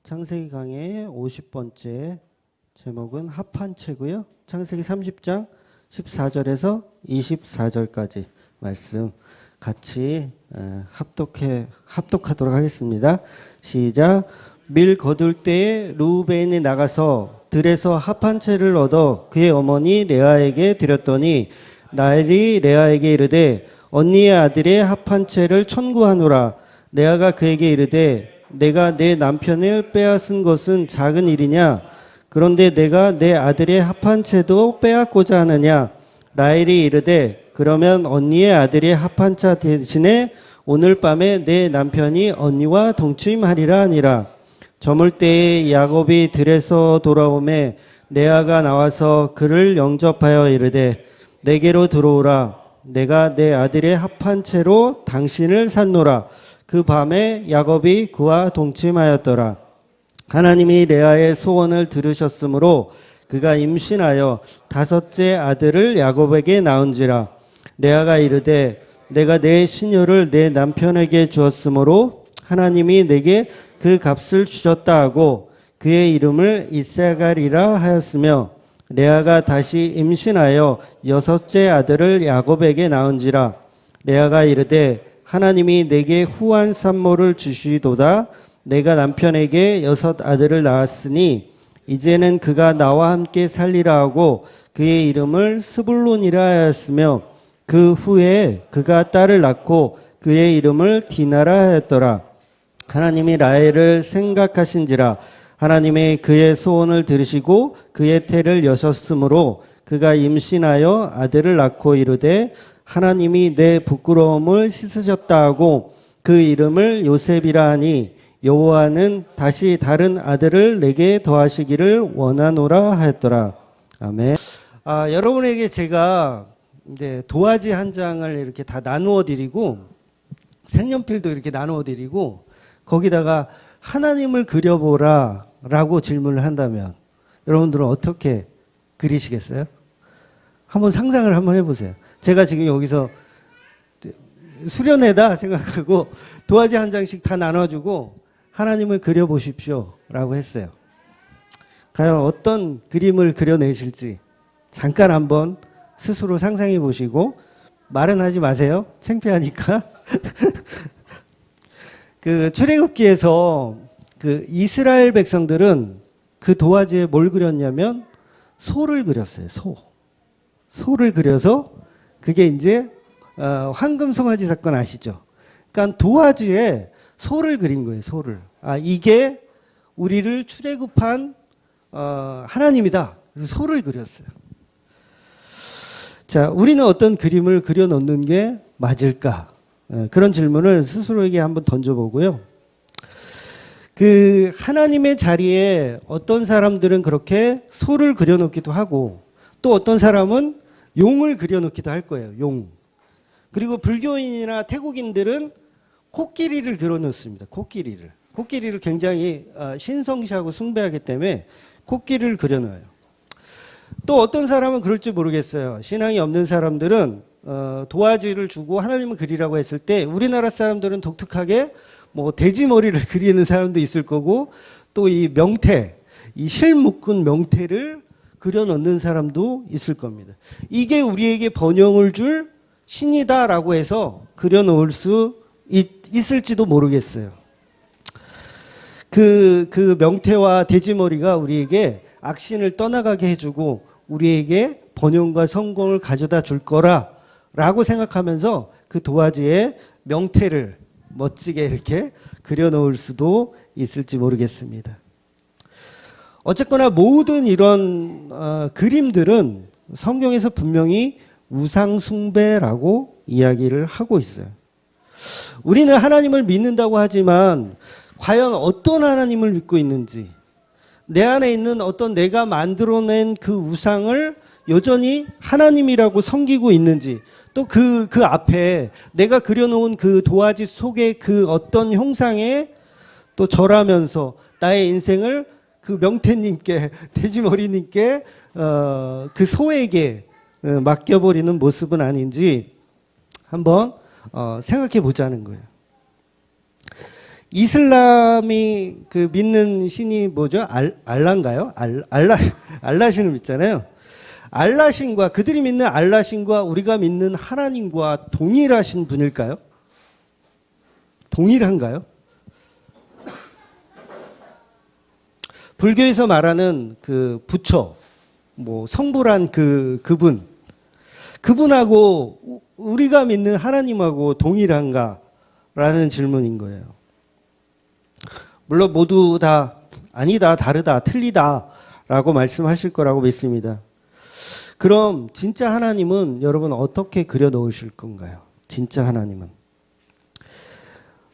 창세기 강의 50번째 제목은 합한체고요. 창세기 30장 14절에서 24절까지 말씀 같이 합독하도록 하겠습니다. 시작. 밀 거둘 때에 르우벤이 나가서 들에서 합한채를 얻어 그의 어머니 레아에게 드렸더니 라헬이 레아에게 이르되 언니의 아들의 합한채를 청구하노라. 레아가 그에게 이르되 내가 내 남편을 빼앗은 것은 작은 일이냐? 그런데 내가 내 아들의 합한채도 빼앗고자 하느냐? 라헬이 이르되 그러면 언니의 아들의 합한차 대신에 오늘 밤에 내 남편이 언니와 동침하리라 하니라. 저물 때에 야곱이 들에서 돌아오매 레아가 나와서 그를 영접하여 이르되 내게로 들어오라. 내가 내 아들의 합한채로 당신을 샀노라. 그 밤에 야곱이 그와 동침하였더라. 하나님이 레아의 소원을 들으셨으므로 그가 임신하여 다섯째 아들을 야곱에게 낳은지라. 레아가 이르되 내가 내 시녀를 내 남편에게 주었으므로 하나님이 내게 그 값을 주셨다 하고 그의 이름을 이사갈이라 하였으며 레아가 다시 임신하여 여섯째 아들을 야곱에게 낳은지라. 레아가 이르되 하나님이 내게 후한 산모를 주시도다. 내가 남편에게 여섯 아들을 낳았으니 이제는 그가 나와 함께 살리라 하고 그의 이름을 스불론이라 하였으며 그 후에 그가 딸을 낳고 그의 이름을 디나라 하였더라. 하나님이 라헬을 생각하신지라. 하나님의 그의 소원을 들으시고 그의 태를 여셨으므로 그가 임신하여 아들을 낳고 이르되 하나님이 내 부끄러움을 씻으셨다 하고 그 이름을 요셉이라 하니 여호와는 다시 다른 아들을 내게 더하시기를 원하노라 하였더라. 아멘. 여러분에게 제가 이제 도화지 한 장을 이렇게 다 나누어 드리고 색연필도 이렇게 나누어 드리고 거기다가 하나님을 그려보라 라고 질문을 한다면 여러분들은 어떻게 그리시겠어요? 한번 상상을 한번 해보세요. 제가 지금 여기서 수련회다 생각하고 도화지 한 장씩 다 나눠주고 하나님을 그려보십시오 라고 했어요. 과연 어떤 그림을 그려내실지 잠깐 한번 스스로 상상해 보시고 말은 하지 마세요. 창피하니까. 그 출애굽기에서 그 이스라엘 백성들은 그 도화지에 뭘 그렸냐면 소를 그렸어요. 소를 그려서 그게 이제 황금 송아지 사건 아시죠? 그러니까 도화지에 소를 그린 거예요. 소를. 이게 우리를 출애굽한 하나님이다. 그래서 소를 그렸어요. 자, 우리는 어떤 그림을 그려놓는 게 맞을까? 그런 질문을 스스로에게 한번 던져보고요. 그 하나님의 자리에 어떤 사람들은 그렇게 소를 그려놓기도 하고 또 어떤 사람은 용을 그려놓기도 할 거예요. 용. 그리고 불교인이나 태국인들은 코끼리를 그려놓습니다. 코끼리를 굉장히 신성시하고 숭배하기 때문에 코끼리를 그려놓아요. 또 어떤 사람은 그럴지 모르겠어요. 신앙이 없는 사람들은 도화지를 주고 하나님을 그리라고 했을 때 우리나라 사람들은 독특하게 뭐 돼지 머리를 그리는 사람도 있을 거고 또 이 명태, 이 실 묶은 명태를 그려넣는 사람도 있을 겁니다. 이게 우리에게 번영을 줄 신이다라고 해서 그려놓을 수 있을지도 모르겠어요. 그 명태와 돼지머리가 우리에게 악신을 떠나가게 해주고 우리에게 번영과 성공을 가져다 줄 거라라고 생각하면서 그 도화지에 명태를 멋지게 이렇게 그려놓을 수도 있을지 모르겠습니다. 어쨌거나 모든 이런 그림들은 성경에서 분명히 우상숭배라고 이야기를 하고 있어요. 우리는 하나님을 믿는다고 하지만 과연 어떤 하나님을 믿고 있는지 내 안에 있는 어떤 내가 만들어낸 그 우상을 여전히 하나님이라고 섬기고 있는지 또 그 앞에 내가 그려놓은 그 도화지 속의 그 어떤 형상에 또 절하면서 나의 인생을 그 명태님께 돼지머리님께 그 소에게 맡겨버리는 모습은 아닌지 한번 생각해 보자는 거예요. 이슬람이 그 믿는 신이 뭐죠? 알라인가요? 알라신을 믿잖아요. 알라신과 그들이 믿는 알라신과 우리가 믿는 하나님과 동일하신 분일까요? 동일한가요? 불교에서 말하는 그 부처, 뭐 성불한 그분하고 우리가 믿는 하나님하고 동일한가라는 질문인 거예요. 물론 모두 다 아니다, 다르다, 틀리다라고 말씀하실 거라고 믿습니다. 그럼 진짜 하나님은 여러분 어떻게 그려 놓으실 건가요? 진짜 하나님은.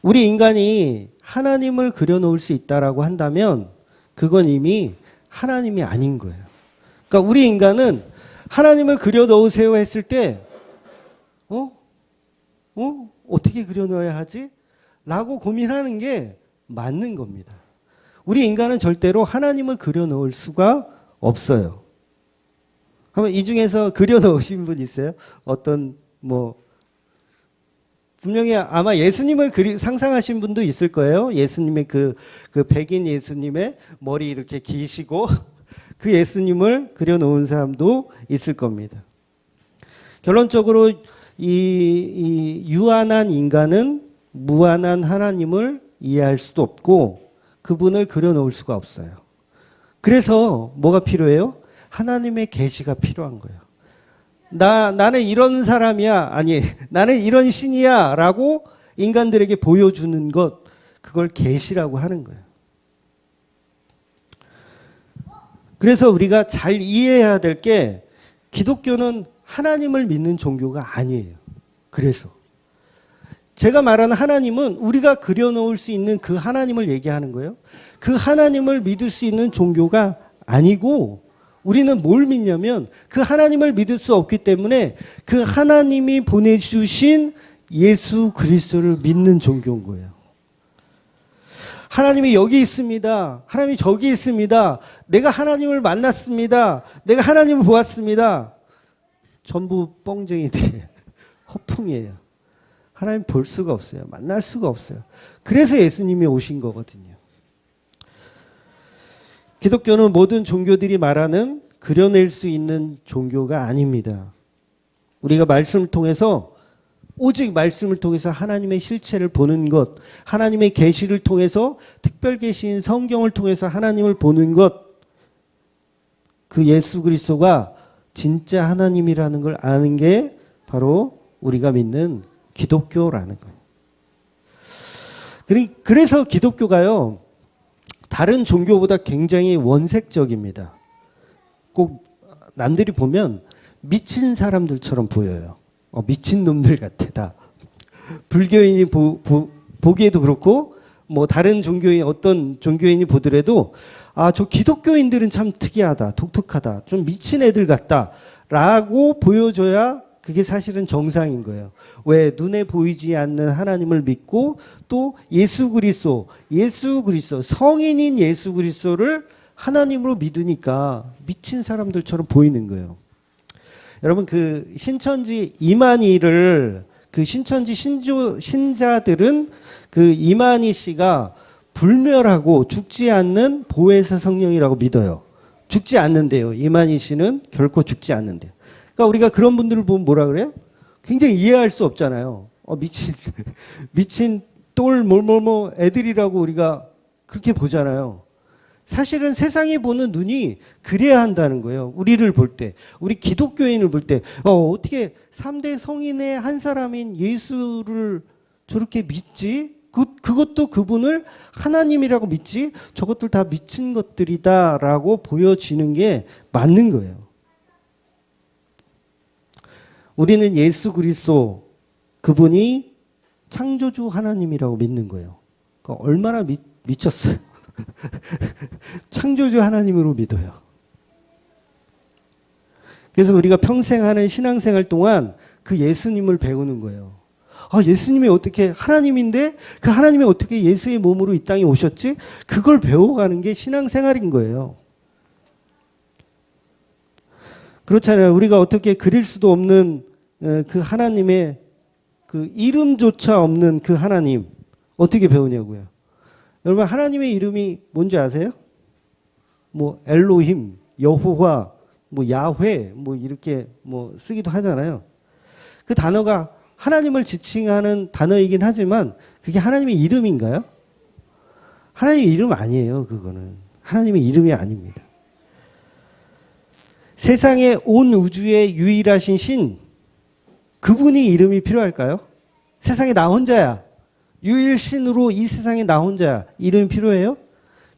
우리 인간이 하나님을 그려 놓을 수 있다라고 한다면 그건 이미 하나님이 아닌 거예요. 그러니까 우리 인간은 하나님을 그려 놓으세요 했을 때 어떻게 그려 놓아야 하지? 라고 고민하는 게 맞는 겁니다. 우리 인간은 절대로 하나님을 그려 놓을 수가 없어요. 한번 이 중에서 그려 놓으신 분 있어요? 어떤 분명히 아마 예수님을 상상하신 분도 있을 거예요. 예수님의 그 백인 예수님의 머리 이렇게 기시고 그 예수님을 그려 놓은 사람도 있을 겁니다. 결론적으로 이 유한한 인간은 무한한 하나님을 이해할 수도 없고 그분을 그려 놓을 수가 없어요. 그래서 뭐가 필요해요? 하나님의 계시가 필요한 거예요. 나는 이런 사람이야. 아니, 나는 이런 신이야. 라고 인간들에게 보여주는 것, 그걸 계시라고 하는 거예요. 그래서 우리가 잘 이해해야 될 게 기독교는 하나님을 믿는 종교가 아니에요. 그래서 제가 말하는 하나님은 우리가 그려놓을 수 있는 그 하나님을 얘기하는 거예요. 그 하나님을 믿을 수 있는 종교가 아니고 우리는 뭘 믿냐면 그 하나님을 믿을 수 없기 때문에 그 하나님이 보내주신 예수 그리스도를 믿는 종교인 거예요. 하나님이 여기 있습니다. 하나님이 저기 있습니다. 내가 하나님을 만났습니다. 내가 하나님을 보았습니다. 전부 뻥쟁이들이에요. 허풍이에요. 하나님 볼 수가 없어요. 만날 수가 없어요. 그래서 예수님이 오신 거거든요. 기독교는 모든 종교들이 말하는 그려낼 수 있는 종교가 아닙니다. 우리가 말씀을 통해서 오직 말씀을 통해서 하나님의 실체를 보는 것, 하나님의 계시를 통해서 특별 계시인 성경을 통해서 하나님을 보는 것, 그 예수 그리스도가 진짜 하나님이라는 걸 아는 게 바로 우리가 믿는 기독교라는 거예요. 그래서 기독교가요, 다른 종교보다 굉장히 원색적입니다. 꼭 남들이 보면 미친 사람들처럼 보여요. 미친 놈들 같아 다. 불교인이 보기에도 그렇고 다른 종교인 어떤 종교인이 보더라도 저 기독교인들은 참 특이하다, 독특하다, 좀 미친 애들 같다라고 보여줘야 그게 사실은 정상인 거예요. 왜? 눈에 보이지 않는 하나님을 믿고 또 예수 그리스도 성인인 예수 그리스도를 하나님으로 믿으니까 미친 사람들처럼 보이는 거예요. 여러분 그 신천지 이만희를 그 신천지 신자들은 그 이만희 씨가 불멸하고 죽지 않는 보혜사 성령이라고 믿어요. 죽지 않는데요. 이만희 씨는 결코 죽지 않는데요. 그러니까 우리가 그런 분들을 보면 뭐라 그래요? 굉장히 이해할 수 없잖아요. 미친 똘 애들이라고 우리가 그렇게 보잖아요. 사실은 세상이 보는 눈이 그래야 한다는 거예요. 우리를 볼 때, 우리 기독교인을 볼 때, 어떻게 3대 성인의 한 사람인 예수를 저렇게 믿지? 그것도 그분을 하나님이라고 믿지? 저것들 다 미친 것들이다라고 보여지는 게 맞는 거예요. 우리는 예수 그리스도 그분이 창조주 하나님이라고 믿는 거예요. 그러니까 얼마나 미쳤어요. 창조주 하나님으로 믿어요. 그래서 우리가 평생 하는 신앙생활 동안 그 예수님을 배우는 거예요. 예수님이 어떻게 하나님인데 그 하나님이 어떻게 예수의 몸으로 이 땅에 오셨지? 그걸 배워가는 게 신앙생활인 거예요. 그렇잖아요. 우리가 어떻게 그릴 수도 없는 그 하나님의 그 이름조차 없는 그 하나님 어떻게 배우냐고요. 여러분 하나님의 이름이 뭔지 아세요? 뭐 엘로힘, 여호와, 뭐 야훼 뭐 이렇게 뭐 쓰기도 하잖아요. 그 단어가 하나님을 지칭하는 단어이긴 하지만 그게 하나님의 이름인가요? 하나님의 이름 아니에요. 그거는 하나님의 이름이 아닙니다. 세상의 온 우주의 유일하신 신, 그분이 이름이 필요할까요? 세상에 나 혼자야. 유일신으로 이 세상에 나 혼자야. 이름이 필요해요?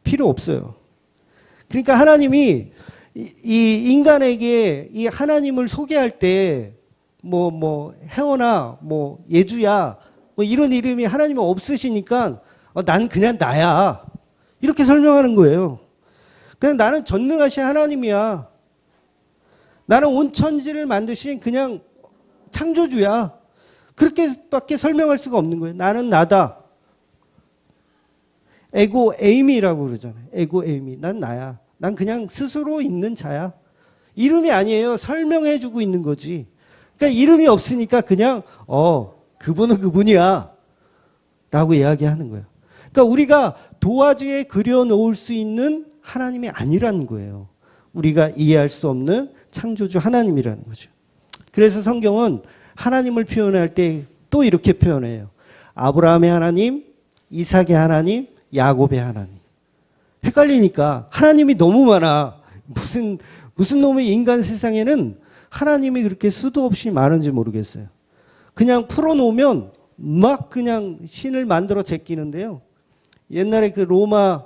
필요 없어요. 그러니까 하나님이 이 인간에게 이 하나님을 소개할 때 혜원아, 예주야, 뭐 이런 이름이 하나님은 없으시니까 난 그냥 나야. 이렇게 설명하는 거예요. 그냥 나는 전능하신 하나님이야. 나는 온 천지를 만드신 그냥 창조주야. 그렇게밖에 설명할 수가 없는 거예요. 나는 나다. 에고 에이미라고 그러잖아요. 에고 에이미. 난 나야. 난 그냥 스스로 있는 자야. 이름이 아니에요. 설명해주고 있는 거지. 그러니까 이름이 없으니까 그냥 그분은 그분이야 라고 이야기하는 거예요. 그러니까 우리가 도화지에 그려놓을 수 있는 하나님이 아니라는 거예요. 우리가 이해할 수 없는 창조주 하나님이라는 거죠. 그래서 성경은 하나님을 표현할 때 또 이렇게 표현해요. 아브라함의 하나님, 이삭의 하나님, 야곱의 하나님. 헷갈리니까 하나님이 너무 많아. 무슨 놈의 인간 세상에는 하나님이 그렇게 수도 없이 많은지 모르겠어요. 그냥 풀어놓으면 막 그냥 신을 만들어 제끼는데요. 옛날에 그 로마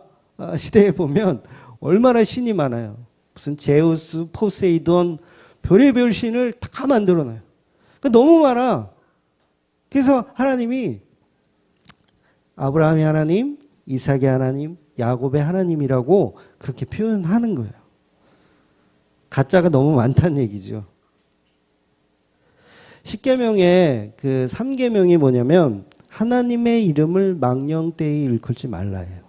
시대에 보면 얼마나 신이 많아요. 무슨 제우스, 포세이돈, 별의별 신을 다 만들어놔요. 그러니까 너무 많아. 그래서 하나님이 아브라함의 하나님, 이삭의 하나님, 야곱의 하나님이라고 그렇게 표현하는 거예요. 가짜가 너무 많다는 얘기죠. 십계명의 그 3계명이 뭐냐면 하나님의 이름을 망령되이 일컬지 말라예요.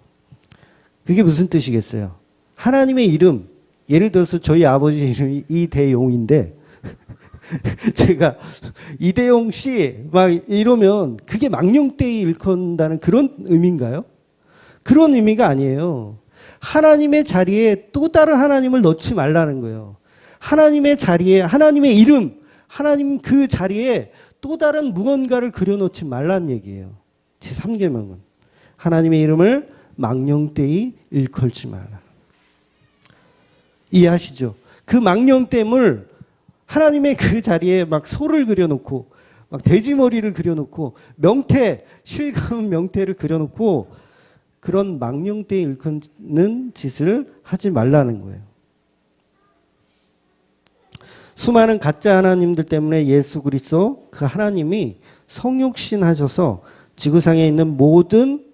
그게 무슨 뜻이겠어요? 하나님의 이름, 예를 들어서 저희 아버지 이름이 이대용인데 제가 이대용 씨 막 이러면 그게 망령되이 일컫는다는 그런 의미인가요? 그런 의미가 아니에요. 하나님의 자리에 또 다른 하나님을 넣지 말라는 거예요. 하나님의 자리에 하나님의 이름, 하나님 그 자리에 또 다른 무언가를 그려놓지 말라는 얘기예요. 제3계명은 하나님의 이름을 망령되이 일컬지 말라. 이해하시죠? 그 망령됨을 하나님의 그 자리에 막 소를 그려놓고 막 돼지 머리를 그려놓고 명태, 실감은 명태를 그려놓고 그런 망령되이 일컫는 짓을 하지 말라는 거예요. 수많은 가짜 하나님들 때문에 예수 그리스도 그 하나님이 성육신 하셔서 지구상에 있는 모든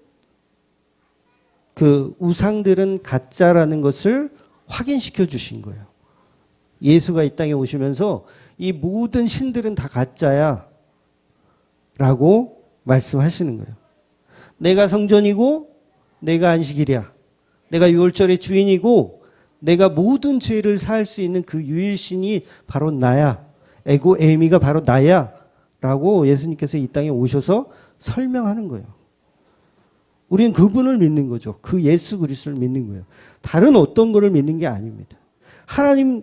그 우상들은 가짜라는 것을 확인시켜 주신 거예요. 예수가 이 땅에 오시면서 이 모든 신들은 다 가짜야 라고 말씀하시는 거예요. 내가 성전이고 내가 안식일이야. 내가 유월절의 주인이고 내가 모든 죄를 사할 수 있는 그 유일신이 바로 나야. 에고 에이미가 바로 나야 라고 예수님께서 이 땅에 오셔서 설명하는 거예요. 우리는 그분을 믿는 거죠. 그 예수 그리스도를 믿는 거예요. 다른 어떤 거를 믿는 게 아닙니다. 하나님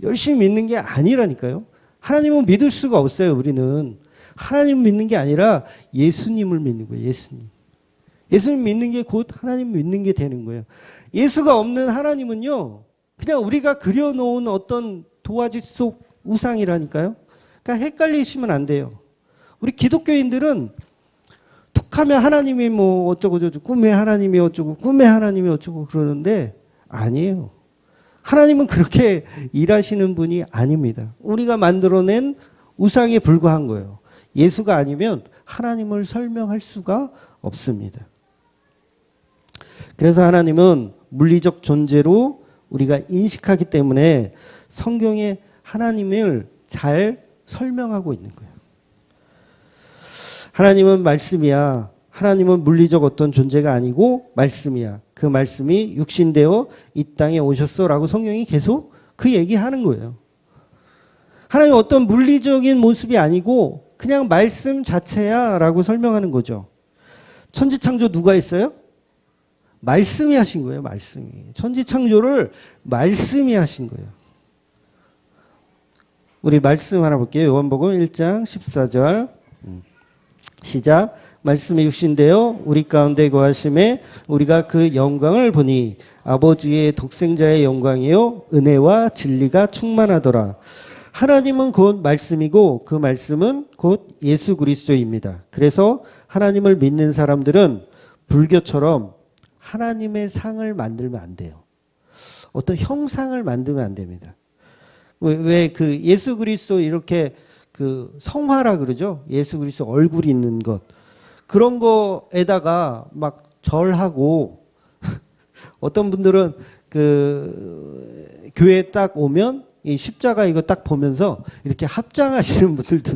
열심히 믿는 게 아니라니까요. 하나님은 믿을 수가 없어요. 우리는 하나님 믿는 게 아니라 예수님을 믿는 거예요. 예수님. 예수님 믿는 게 곧 하나님 믿는 게 되는 거예요. 예수가 없는 하나님은요, 그냥 우리가 그려놓은 어떤 도화지 속 우상이라니까요. 그러니까 헷갈리시면 안 돼요. 우리 기독교인들은 툭하면 하나님이 뭐 어쩌고 저쩌고, 꿈의 하나님이 어쩌고, 꿈의 하나님이 어쩌고 그러는데 아니에요. 하나님은 그렇게 일하시는 분이 아닙니다. 우리가 만들어낸 우상에 불과한 거예요. 예수가 아니면 하나님을 설명할 수가 없습니다. 그래서 하나님은 물리적 존재로 우리가 인식하기 때문에 성경에 하나님을 잘 설명하고 있는 거예요. 하나님은 말씀이야. 하나님은 물리적 어떤 존재가 아니고 말씀이야. 그 말씀이 육신되어 이 땅에 오셨어라고 성경이 계속 그 얘기하는 거예요. 하나님은 어떤 물리적인 모습이 아니고 그냥 말씀 자체야 라고 설명하는 거죠. 천지창조 누가 했어요? 말씀이 하신 거예요. 말씀이. 천지 창조를 말씀이 하신 거예요. 우리 말씀 하나 볼게요. 요한복음 1장 14절 시작. 말씀이 육신되어 우리 가운데 거하심에 우리가 그 영광을 보니 아버지의 독생자의 영광이요 은혜와 진리가 충만하더라. 하나님은 곧 말씀이고 그 말씀은 곧 예수 그리스도입니다. 그래서 하나님을 믿는 사람들은 불교처럼 하나님의 상을 만들면 안 돼요. 어떤 형상을 만들면 안 됩니다. 왜 그 예수 그리스도 이렇게 그 성화라 그러죠? 예수 그리스도 얼굴이 있는 것. 그런 거에다가 막 절하고 어떤 분들은 그 교회에 딱 오면 이 십자가 이거 딱 보면서 이렇게 합장하시는 분들도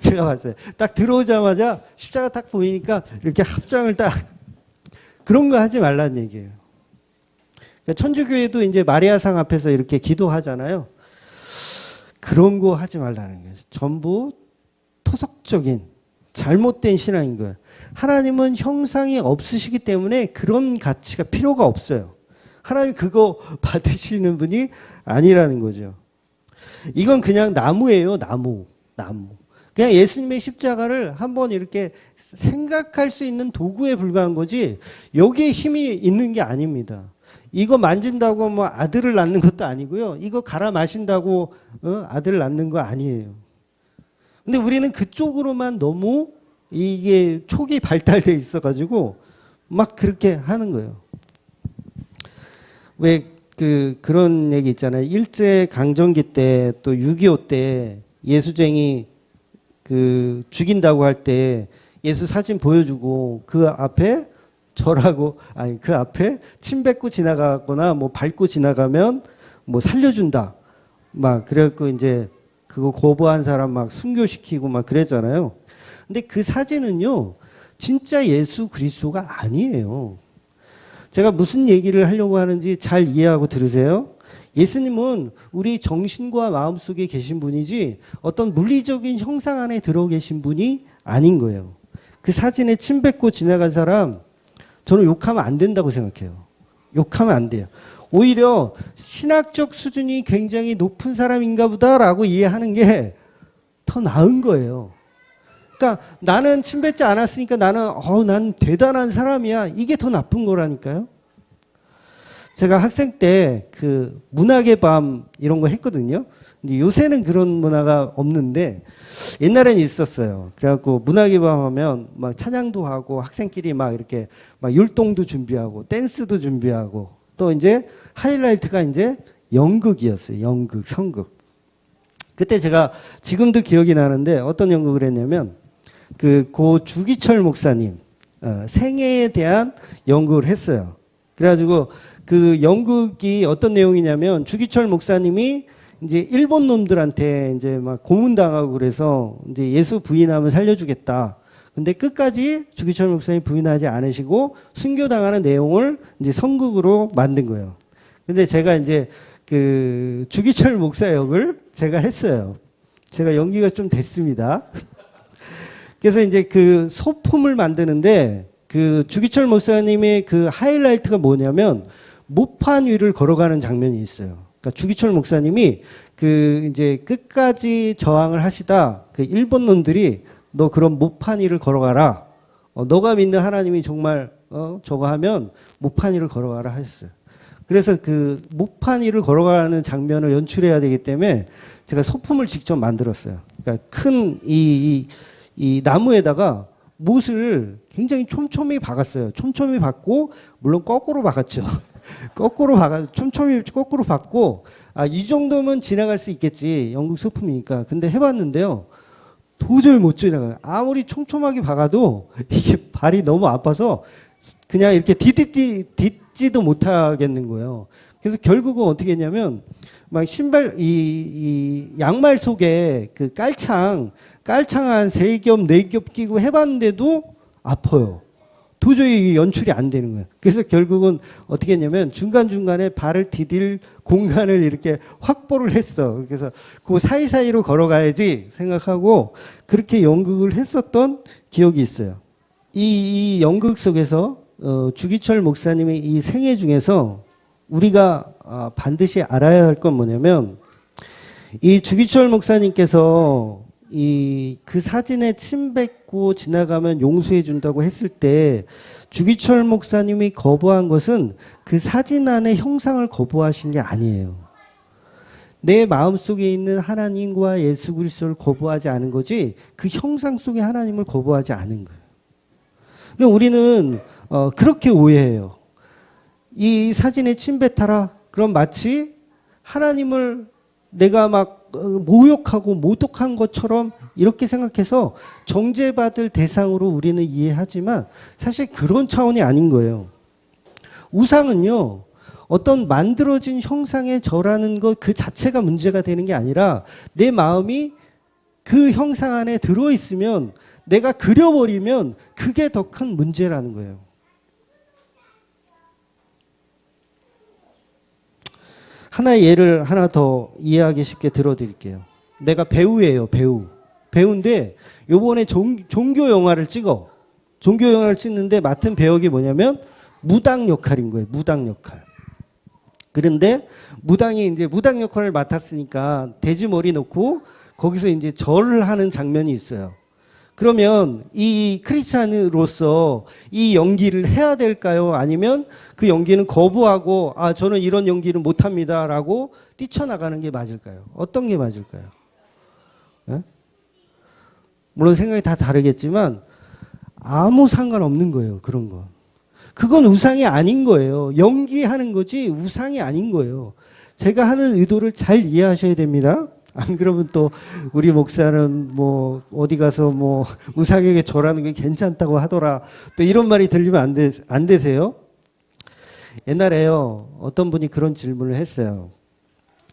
제가 봤어요. 딱 들어오자마자 십자가 딱 보이니까 이렇게 합장을 딱 그런 거 하지 말라는 얘기예요. 그러니까 천주교회도 이제 마리아상 앞에서 이렇게 기도하잖아요. 그런 거 하지 말라는 거예요. 전부 토속적인 잘못된 신앙인 거예요. 하나님은 형상이 없으시기 때문에 그런 가치가 필요가 없어요. 하나님 그거 받으시는 분이 아니라는 거죠. 이건 그냥 나무예요. 나무. 그냥 예수님의 십자가를 한번 이렇게 생각할 수 있는 도구에 불과한 거지 여기에 힘이 있는 게 아닙니다. 이거 만진다고 뭐 아들을 낳는 것도 아니고요. 이거 갈아 마신다고 아들을 낳는 거 아니에요. 근데 우리는 그쪽으로만 너무 이게 촉이 발달돼 있어가지고 막 그렇게 하는 거예요. 왜 그런 얘기 있잖아요. 일제 강점기 때 또 6.25 때 예수쟁이 그 죽인다고 할 때 예수 사진 보여주고 그 앞에 절하고 아니 그 앞에 침 뱉고 지나가거나 뭐 밟고 지나가면 뭐 살려준다. 막 그래갖고 이제 그거 거부한 사람 막 순교시키고 막 그랬잖아요. 근데 그 사진은요 진짜 예수 그리스도가 아니에요. 제가 무슨 얘기를 하려고 하는지 잘 이해하고 들으세요. 예수님은 우리 정신과 마음 속에 계신 분이지 어떤 물리적인 형상 안에 들어 계신 분이 아닌 거예요. 그 사진에 침 뱉고 지나간 사람 저는 욕하면 안 된다고 생각해요. 욕하면 안 돼요. 오히려 신학적 수준이 굉장히 높은 사람인가 보다라고 이해하는 게 더 나은 거예요. 그러니까 나는 침 뱉지 않았으니까 난 대단한 사람이야. 이게 더 나쁜 거라니까요. 제가 학생 때 그 문학의 밤 이런 거 했거든요. 이제 요새는 그런 문화가 없는데 옛날엔 있었어요. 그래갖고 문학의 밤 하면 막 찬양도 하고 학생끼리 막 이렇게 막 율동도 준비하고 댄스도 준비하고 또 이제 하이라이트가 이제 연극이었어요. 연극, 성극. 그때 제가 지금도 기억이 나는데 어떤 연극을 했냐면 고 주기철 목사님 생애에 대한 연극을 했어요. 그래가지고 그 연극이 어떤 내용이냐면 주기철 목사님이 이제 일본 놈들한테 이제 막 고문당하고 그래서 이제 예수 부인하면 살려주겠다. 근데 끝까지 주기철 목사님 부인하지 않으시고 순교당하는 내용을 이제 성극으로 만든 거예요. 근데 제가 이제 그 주기철 목사 역을 제가 했어요. 제가 연기가 좀 됐습니다. 그래서 이제 그 소품을 만드는데 그 주기철 목사님의 그 하이라이트가 뭐냐면 모판 위를 걸어가는 장면이 있어요. 그러니까 주기철 목사님이 그 이제 끝까지 저항을 하시다 그 일본 놈들이 너 그런 모판 위를 걸어가라. 너가 믿는 하나님이 정말 저거 하면 모판 위를 걸어가라 하셨어요. 그래서 그 모판 위를 걸어가는 장면을 연출해야 되기 때문에 제가 소품을 직접 만들었어요. 그러니까 큰 이 나무에다가 못을 굉장히 촘촘히 박았어요. 촘촘히 박고 물론 거꾸로 박았죠. 촘촘히 거꾸로 박고 이 정도면 지나갈 수 있겠지. 연극 소품이니까. 근데 해봤는데요. 도저히 못 지나가요. 아무리 촘촘하게 박아도 이게 발이 너무 아파서 그냥 이렇게 딛지도 못하겠는 거예요. 그래서 결국은 어떻게 했냐면 막 신발 이 양말 속에 그 깔창 한 3겹 4겹 끼고 해봤는데도 아파요. 도저히 연출이 안 되는 거예요. 그래서 결국은 어떻게 했냐면 중간중간에 발을 디딜 공간을 이렇게 확보를 했어. 그래서 그 사이사이로 걸어가야지 생각하고 그렇게 연극을 했었던 기억이 있어요. 이 연극 속에서 주기철 목사님의 이 생애 중에서 우리가 반드시 알아야 할 건 뭐냐면, 이 주기철 목사님께서 그 사진에 침 뱉고 지나가면 용서해 준다고 했을 때 주기철 목사님이 거부한 것은 그 사진 안의 형상을 거부하신 게 아니에요. 내 마음속에 있는 하나님과 예수 그리스도를 거부하지 않은 거지 그 형상 속의 하나님을 거부하지 않은 거예요. 그러니까 우리는 그렇게 오해해요. 이 사진에 침 뱉어라. 그럼 마치 하나님을 내가 막 모욕하고 모독한 것처럼 이렇게 생각해서 정죄받을 대상으로 우리는 이해하지만 사실 그런 차원이 아닌 거예요. 우상은요, 어떤 만들어진 형상에 절하는 것 그 자체가 문제가 되는 게 아니라 내 마음이 그 형상 안에 들어있으면 내가 그려버리면 그게 더 큰 문제라는 거예요. 하나의 예를 하나 더 이해하기 쉽게 들어드릴게요. 내가 배우예요, 배우. 배우인데 요번에 종교 영화를 찍어. 종교 영화를 찍는데 맡은 배역이 뭐냐면 무당 역할인 거예요. 무당 역할. 그런데 무당이 이제 무당 역할을 맡았으니까 돼지 머리 놓고 거기서 이제 절을 하는 장면이 있어요. 그러면 이 크리스찬으로서 이 연기를 해야 될까요? 아니면 그 연기는 거부하고 저는 이런 연기는 못합니다라고 뛰쳐나가는 게 맞을까요? 어떤 게 맞을까요? 네? 물론 생각이 다 다르겠지만 아무 상관없는 거예요. 그런 건. 그건 우상이 아닌 거예요. 연기하는 거지 우상이 아닌 거예요. 제가 하는 의도를 잘 이해하셔야 됩니다. 안 그러면 또 우리 목사는 뭐 어디 가서 뭐 우상에게 절하는 게 괜찮다고 하더라. 또 이런 말이 들리면 안 되세요? 옛날에요. 어떤 분이 그런 질문을 했어요.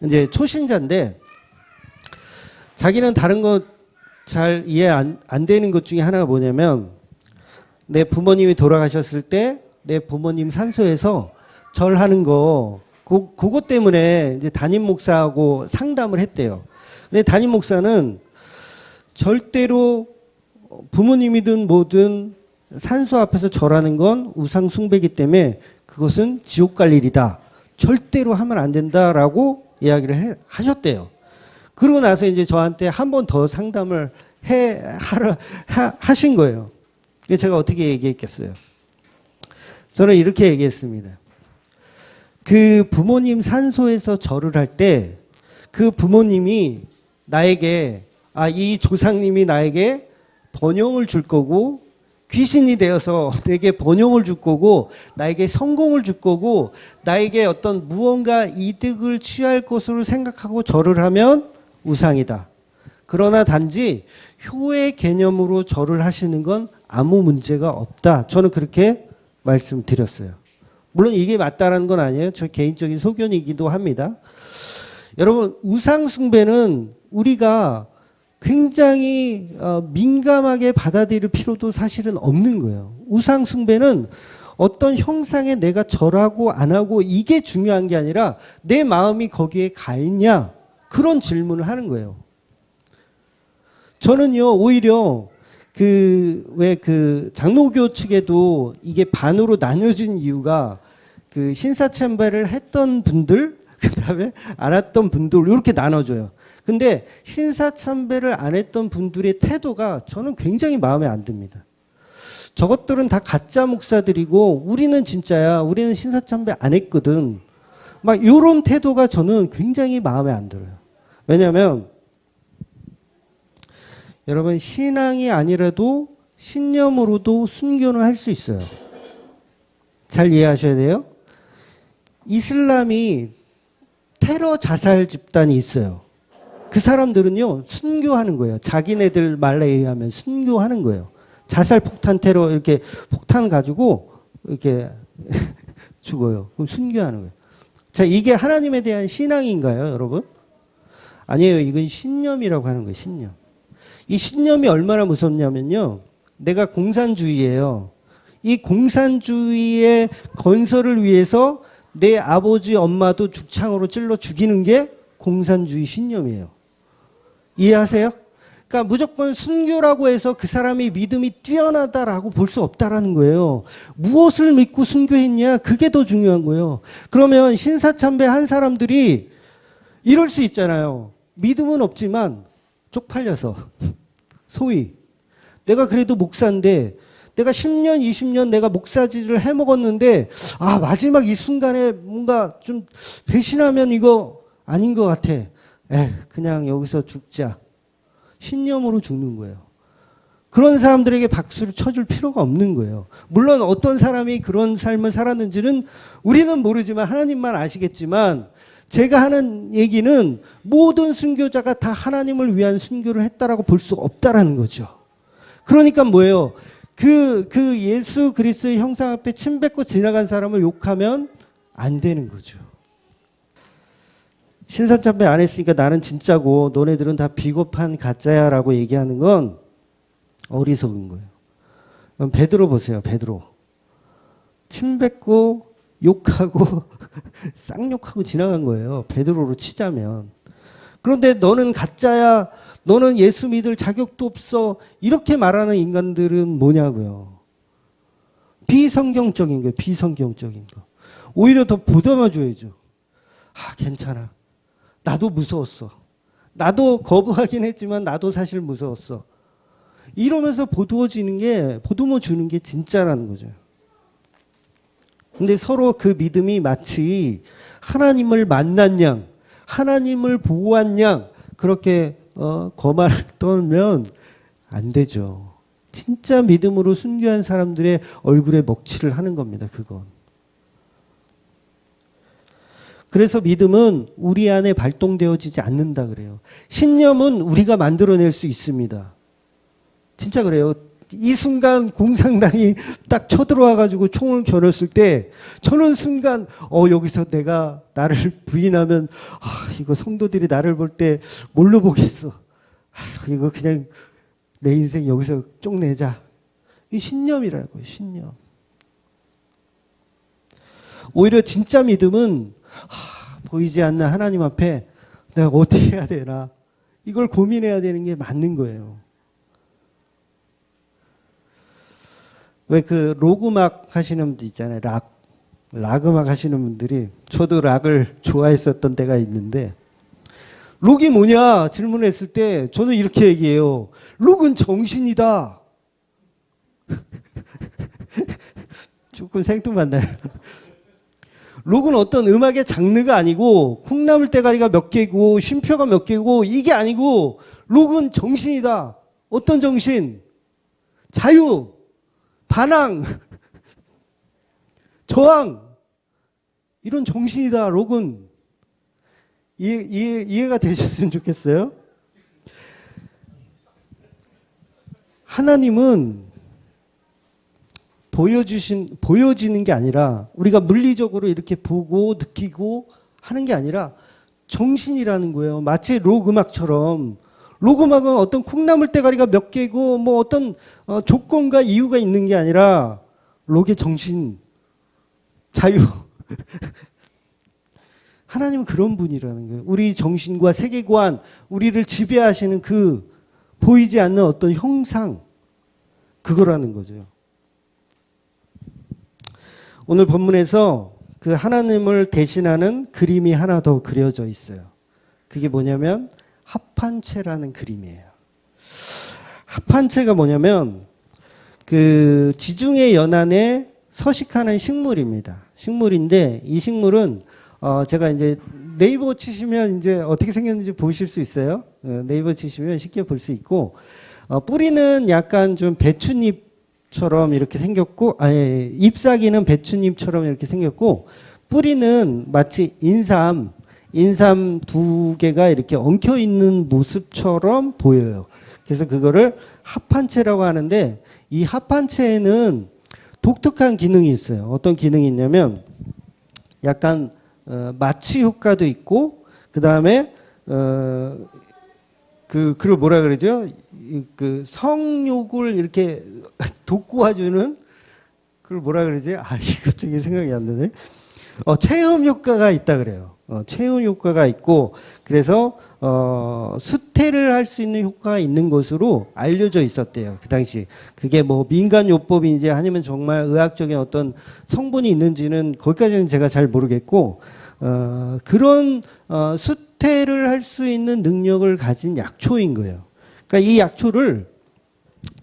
이제 초신자인데 자기는 다른 거 잘 이해 안 되는 것 중에 하나가 뭐냐면 내 부모님이 돌아가셨을 때 내 부모님 산소에서 절하는 거 그것 때문에 이제 담임 목사하고 상담을 했대요. 근데 담임 목사는 절대로 부모님이든 뭐든 산소 앞에서 절하는 건 우상 숭배이기 때문에 그것은 지옥 갈 일이다. 절대로 하면 안 된다라고 이야기를 하셨대요. 그러고 나서 이제 저한테 한 번 더 상담을 하신 거예요. 제가 어떻게 얘기했겠어요? 저는 이렇게 얘기했습니다. 그 부모님 산소에서 절을 할 때 그 부모님이 나에게 이 조상님이 나에게 번영을 줄 거고 귀신이 되어서 내게 번영을 줄 거고 나에게 성공을 줄 거고 나에게 어떤 무언가 이득을 취할 것으로 생각하고 절을 하면 우상이다. 그러나 단지 효의 개념으로 절을 하시는 건 아무 문제가 없다. 저는 그렇게 말씀드렸어요. 물론 이게 맞다라는 건 아니에요. 저 개인적인 소견이기도 합니다. 여러분, 우상 숭배는 우리가 굉장히 민감하게 받아들일 필요도 사실은 없는 거예요. 우상 숭배는 어떤 형상에 내가 절하고 안 하고 이게 중요한 게 아니라 내 마음이 거기에 가 있냐 그런 질문을 하는 거예요. 저는요 오히려 그 장로교 측에도 이게 반으로 나뉘어진 이유가 그 신사참배를 했던 분들 그다음에 안 했던 분들 이렇게 나눠져요. 근데 신사참배를 안 했던 분들의 태도가 저는 굉장히 마음에 안 듭니다. 저것들은 다 가짜 목사들이고 우리는 진짜야. 우리는 신사참배 안 했거든. 막 이런 태도가 저는 굉장히 마음에 안 들어요. 왜냐하면 여러분 신앙이 아니라도 신념으로도 순교는 할 수 있어요. 잘 이해하셔야 돼요. 이슬람이 테러 자살 집단이 있어요. 그 사람들은요 순교하는 거예요. 자기네들 말에 의하면 순교하는 거예요. 자살 폭탄 테러 이렇게 폭탄 가지고 이렇게 죽어요. 그럼 순교하는 거예요. 자, 이게 하나님에 대한 신앙인가요, 여러분? 아니에요. 이건 신념이라고 하는 거예요. 신념. 이 신념이 얼마나 무섭냐면요. 내가 공산주의예요. 이 공산주의의 건설을 위해서 내 아버지 엄마도 죽창으로 찔러 죽이는 게 공산주의 신념이에요. 이해하세요? 그러니까 무조건 순교라고 해서 그 사람이 믿음이 뛰어나다라고 볼 수 없다라는 거예요. 무엇을 믿고 순교했냐? 그게 더 중요한 거예요. 그러면 신사참배한 사람들이 이럴 수 있잖아요. 믿음은 없지만 쪽팔려서 소위 내가 그래도 목사인데 내가 10년, 20년 내가 목사질을 해먹었는데 마지막 이 순간에 뭔가 좀 배신하면 이거 아닌 것 같아. 그냥 여기서 죽자. 신념으로 죽는 거예요. 그런 사람들에게 박수를 쳐줄 필요가 없는 거예요. 물론 어떤 사람이 그런 삶을 살았는지는 우리는 모르지만 하나님만 아시겠지만 제가 하는 얘기는 모든 순교자가 다 하나님을 위한 순교를 했다라고 볼 수 없다라는 거죠. 그러니까 뭐예요? 그 예수 그리스도의 형상 앞에 침 뱉고 지나간 사람을 욕하면 안 되는 거죠. 신사참배 안 했으니까 나는 진짜고 너네들은 다 비겁한 가짜야 라고 얘기하는 건 어리석은 거예요. 그럼 베드로 보세요. 베드로. 침 뱉고 욕하고 쌍욕하고 지나간 거예요. 베드로로 치자면. 그런데 너는 가짜야. 너는 예수 믿을 자격도 없어. 이렇게 말하는 인간들은 뭐냐고요. 비성경적인 거예요. 비성경적인 거. 오히려 더 보듬어 줘야죠. 괜찮아. 나도 무서웠어. 나도 거부하긴 했지만 나도 사실 무서웠어. 이러면서 보듬어 주는 게 진짜라는 거죠. 근데 서로 그 믿음이 마치 하나님을 만난 양, 하나님을 보호한 양 그렇게 거만을 떨면 안 되죠. 진짜 믿음으로 순교한 사람들의 얼굴에 먹칠을 하는 겁니다. 그건. 그래서 믿음은 우리 안에 발동되어지지 않는다 그래요. 신념은 우리가 만들어낼 수 있습니다. 진짜 그래요. 이 순간 공산당이 딱 쳐들어와가지고 총을 겨눴을 때 저는 순간 여기서 내가 나를 부인하면 이거 성도들이 나를 볼 때 뭘로 보겠어. 이거 그냥 내 인생 여기서 쪽내자. 이 신념이라고요. 신념. 오히려 진짜 믿음은 보이지 않는 하나님 앞에 내가 어떻게 해야 되나 이걸 고민해야 되는 게 맞는 거예요. 왜 그 록음악 하시는 분들 있잖아요. 락 음악 하시는 분들이 저도 락을 좋아했었던 때가 있는데 록이 뭐냐 질문했을 때 저는 이렇게 얘기해요. 록은 정신이다. 조금 생뚱맞나요? 록은 어떤 음악의 장르가 아니고 콩나물 대가리가 몇 개고 쉼표가 몇 개고 이게 아니고 록은 정신이다. 어떤 정신? 자유, 반항, 저항 이런 정신이다. 록은 이해가 되셨으면 좋겠어요. 하나님은 보여지는 게 아니라 우리가 물리적으로 이렇게 보고 느끼고 하는 게 아니라 정신이라는 거예요. 마치 록 음악처럼 록 음악은 어떤 콩나물 대가리가 몇 개고 뭐 어떤 조건과 이유가 있는 게 아니라 록의 정신, 자유. 하나님은 그런 분이라는 거예요. 우리 정신과 세계관, 우리를 지배하시는 그 보이지 않는 어떤 형상, 그거라는 거죠. 오늘 본문에서 그 하나님을 대신하는 그림이 하나 더 그려져 있어요. 그게 뭐냐면 합판체라는 그림이에요. 합판체가 뭐냐면 그 지중해 연안에 서식하는 식물입니다. 식물인데 이 식물은 제가 이제 네이버 치시면 이제 어떻게 생겼는지 보실 수 있어요. 네이버 치시면 쉽게 볼 수 있고 뿌리는 약간 좀 배춧잎처럼 이렇게 생겼고, 잎사귀는 배춧잎처럼 이렇게 생겼고, 뿌리는 마치 인삼 두 개가 이렇게 엉켜 있는 모습처럼 보여요. 그래서 그거를 합판체라고 하는데 이 합판체에는 독특한 기능이 있어요. 어떤 기능이 있냐면 약간 마취 효과도 있고 그 다음에 그걸 뭐라 그러죠? 그 성욕을 이렇게 돋구어주는 그걸 뭐라 그러지? 이거 갑자기 생각이 안 나네. 체험 효과가 있다 그래요. 체온 효과가 있고 그래서 수태를 할 수 있는 효과가 있는 것으로 알려져 있었대요. 그 당시 그게 뭐 민간요법인지 아니면 정말 의학적인 어떤 성분이 있는지는 거기까지는 제가 잘 모르겠고 그런 수태를 할 수 있는 능력을 가진 약초인 거예요. 그러니까 이 약초를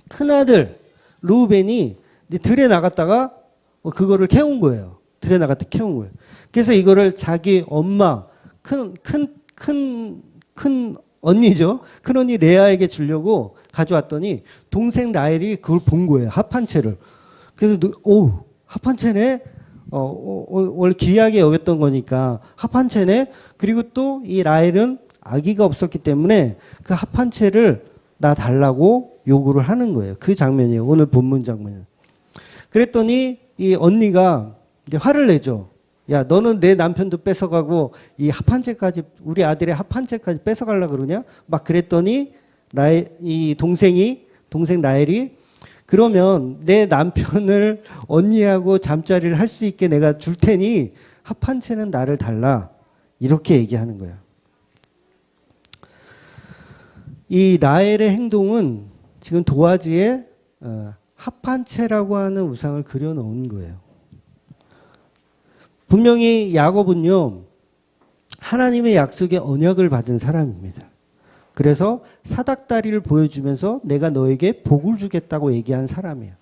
큰아들 루벤이 들에 나갔다가 그거를 캐온 거예요. 들에 나갔다 캐온 거예요. 그래서 이거를 자기 엄마 큰 언니죠. 큰 언니 레아에게 주려고 가져왔더니 동생 라헬이 그걸 본 거예요. 합한채를. 그래서 오 합한채네. 원래 귀하게 여겼던 거니까 합한채네. 그리고 또 이 라헬은 아기가 없었기 때문에 그 합한채를 나 달라고 요구를 하는 거예요. 그 장면이에요. 오늘 본문 장면은. 그랬더니 이 언니가 이제 화를 내죠. 야, 너는 내 남편도 뺏어가고 이 합한채까지 우리 아들의 합한채까지 뺏어가려고 그러냐? 막 그랬더니 이 동생 라헬이 그러면 내 남편을 언니하고 잠자리를 할 수 있게 내가 줄 테니 합한채는 나를 달라. 이렇게 얘기하는 거야. 이 라헬의 행동은 지금 도화지에 합한채라고 하는 우상을 그려놓은 거예요. 분명히 야곱은요, 하나님의 약속의 언약을 받은 사람입니다. 그래서 사닥다리를 보여주면서 내가 너에게 복을 주겠다고 얘기한 사람이에요.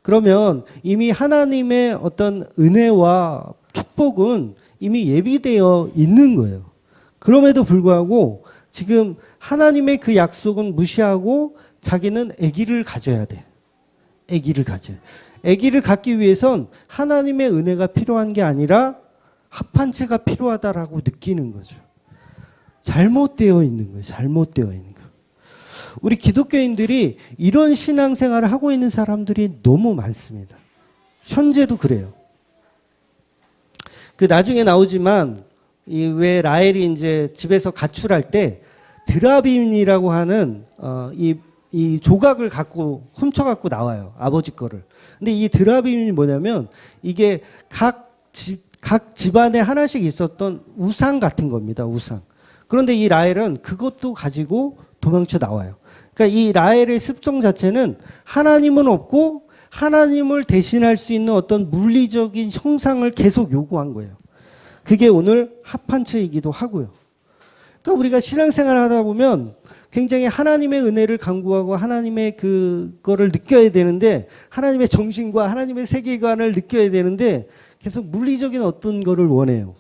그러면 이미 하나님의 어떤 은혜와 축복은 이미 예비되어 있는 거예요. 그럼에도 불구하고 지금 하나님의 그 약속은 무시하고 자기는 아기를 가져야 돼. 아기를 가져야 돼. 아기를 갖기 위해선 하나님의 은혜가 필요한 게 아니라 합한채가 필요하다라고 느끼는 거죠. 잘못되어 있는 거예요. 잘못되어 있는 거. 우리 기독교인들이 이런 신앙생활을 하고 있는 사람들이 너무 많습니다. 현재도 그래요. 그 나중에 나오지만 이 왜 라헬이 이제 집에서 가출할 때 드라빔이라고 하는 이 조각을 훔쳐 갖고 나와요. 아버지 거를. 근데 이 드라빔이 뭐냐면 이게 각 집안에 하나씩 있었던 우상 같은 겁니다. 우상. 그런데 이 라헬은 그것도 가지고 도망쳐 나와요. 그러니까 이 라헬의 습성 자체는 하나님은 없고 하나님을 대신할 수 있는 어떤 물리적인 형상을 계속 요구한 거예요. 그게 오늘 합한채이기도 하고요. 그러니까 우리가 신앙생활을 하다 보면 굉장히 하나님의 은혜를 간구하고 하나님의 그거를 느껴야 되는데 하나님의 정신과 하나님의 세계관을 느껴야 되는데 계속 물리적인 어떤 거를 원해요.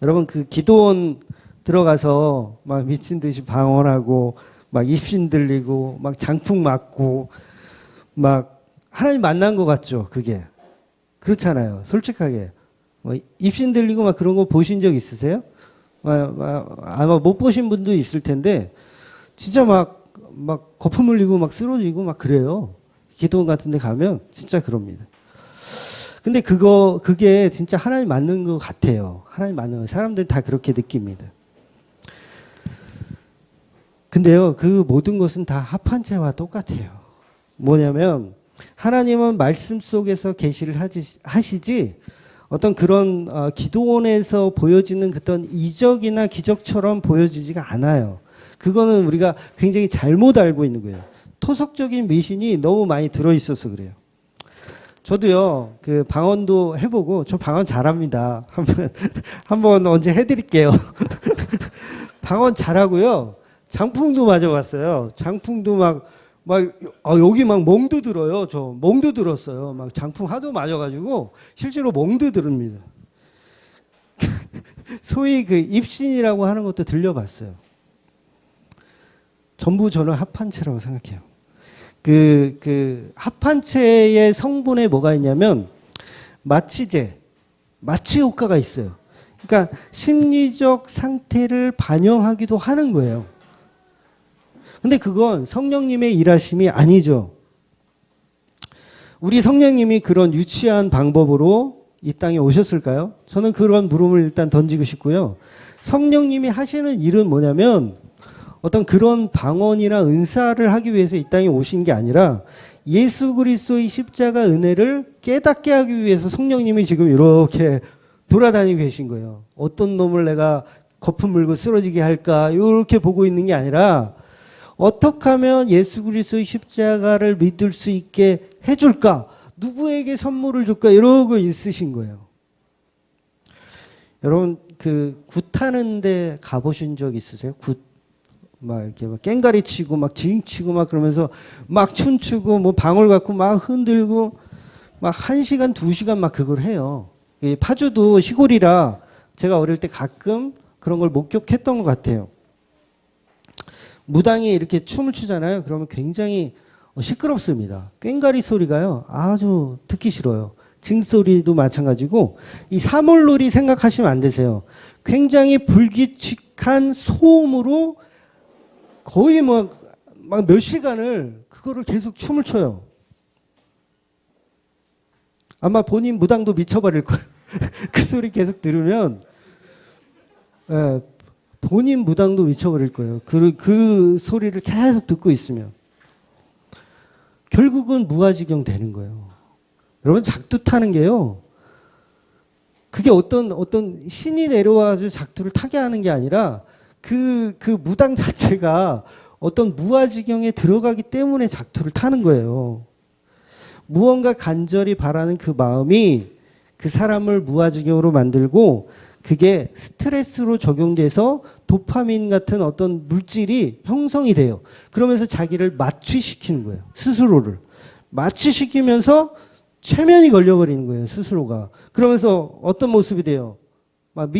여러분 그 기도원 들어가서 막 미친 듯이 방언하고 막 입신 들리고 막 장풍 맞고 막 하나님 만난 것 같죠. 그게 그렇잖아요. 솔직하게 뭐 입신 들리고 막 그런 거 보신 적 있으세요? 아마 못 보신 분도 있을 텐데 진짜 막 거품 흘리고 막 쓰러지고 막 그래요. 기도원 같은 데 가면 진짜 그럽니다. 근데 그게 진짜 하나님 맞는 것 같아요. 하나님 맞는 거. 사람들은 다 그렇게 느낍니다. 근데요, 그 모든 것은 다 합한채와 똑같아요. 뭐냐면, 하나님은 말씀 속에서 계시를 하시지, 어떤 그런 기도원에서 보여지는 어떤 이적이나 기적처럼 보여지지가 않아요. 그거는 우리가 굉장히 잘못 알고 있는 거예요. 토속적인 미신이 너무 많이 들어있어서 그래요. 저도요, 그 방언도 해보고, 저 방언 잘합니다. 한번 언제 해드릴게요. 방언 잘하고요. 장풍도 맞아봤어요. 장풍도 여기 막 멍도 들어요. 저 멍도 들었어요. 막 장풍 하도 맞아가지고, 실제로 멍도 들습니다. 소위 그 입신이라고 하는 것도 들려봤어요. 전부 저는 합한채라고 생각해요. 그 합한채의 성분에 뭐가 있냐면 마취제, 마취 효과가 있어요. 그러니까 심리적 상태를 반영하기도 하는 거예요. 근데 그건 성령님의 일하심이 아니죠. 우리 성령님이 그런 유치한 방법으로 이 땅에 오셨을까요? 저는 그런 물음을 일단 던지고 싶고요. 성령님이 하시는 일은 뭐냐면 어떤 그런 방언이나 은사를 하기 위해서 이 땅에 오신 게 아니라 예수 그리스도의 십자가 은혜를 깨닫게 하기 위해서 성령님이 지금 이렇게 돌아다니고 계신 거예요. 어떤 놈을 내가 거품 물고 쓰러지게 할까 이렇게 보고 있는 게 아니라 어떻게 하면 예수 그리스도의 십자가를 믿을 수 있게 해줄까? 누구에게 선물을 줄까? 이러고 있으신 거예요. 여러분 그 굿하는데 가보신 적 있으세요? 막 이렇게 막 깽가리 치고 막 징 치고 막 그러면서 막 춤추고 뭐 방울 갖고 막 흔들고 막 1시간 2시간 막 그걸 해요. 파주도 시골이라 제가 어릴 때 가끔 그런 걸 목격했던 것 같아요. 무당이 이렇게 춤을 추잖아요. 그러면 굉장히 시끄럽습니다. 꽹과리 소리가요. 아주 듣기 싫어요. 징소리도 마찬가지고 이 사물놀이 생각하시면 안 되세요. 굉장히 불규칙한 소음으로 거의 막 몇 시간을 그거를 계속 춤을 춰요. 아마 본인 무당도 미쳐버릴 거예요. 그 소리 계속 들으면 예, 본인 무당도 미쳐버릴 거예요. 그 소리를 계속 듣고 있으면 결국은 무아지경 되는 거예요. 여러분 작두 타는 게요. 그게 어떤 신이 내려와서 작두를 타게 하는 게 아니라 그 무당 자체가 어떤 무아지경에 들어가기 때문에 작두를 타는 거예요. 무언가 간절히 바라는 그 마음이 그 사람을 무아지경으로 만들고 그게 스트레스로 적용돼서 도파민 같은 어떤 물질이 형성이 돼요. 그러면서 자기를 마취시키는 거예요. 스스로를. 마취시키면서 최면이 걸려버리는 거예요. 스스로가. 그러면서 어떤 모습이 돼요? 막